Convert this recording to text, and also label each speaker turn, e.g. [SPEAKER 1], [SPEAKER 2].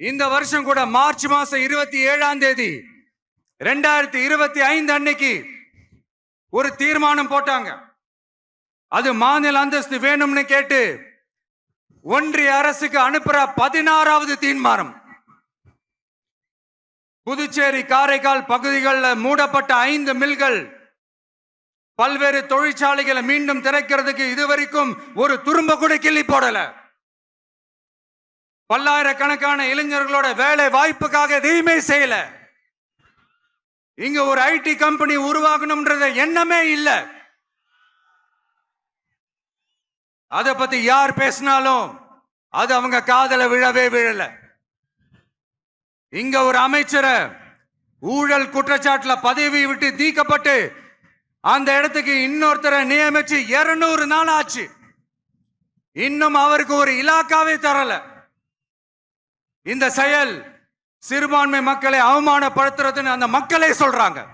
[SPEAKER 1] இந்த வருஷம் கூட மார்ச் மாசம் 27ஆம் தேதி 2025 அன்னைக்கு ஒரு தீர்மானம் போட்டாங்க. அது மாநில அந்தஸ்து வேணும்னு கேட்டு ஒன்றிய அரசுக்கு அனுப்புற 16வது தீர்மானம். புதுச்சேரி காரைக்கால் பகுதிகளில் மூடப்பட்ட 5 மில்கள், பல்வேறு தொழிற்சாலைகளை மீண்டும் திறக்கிறதுக்கு இதுவரைக்கும் ஒரு துரும்ப கூட கிள்ளி போடல. பல்லாயிரக்கணக்கான இளைஞர்களோட வேலை வாய்ப்புக்காக எதையுமே செய்யல. இங்க ஒரு ஐடி கம்பெனி உருவாகணும்ன்றது எண்ணமே இல்லை. அதை பத்தி யார் பேசினாலும் அது அவங்க காதல விழவே விழல. இங்க ஒரு அமைச்சரை ஊழல் குற்றச்சாட்டுல பதவி விட்டு நீக்கப்பட்டு அந்த இடத்துக்கு இன்னொருத்தரை நியமிச்சு 200 நாள் ஆச்சு. இன்னும் அவருக்கு ஒரு இலாக்காவே தரல. இந்த செயல் சிறுபான்மை மக்களை அவமானப்படுத்துறதுன்னு அந்த மக்களே சொல்றாங்க.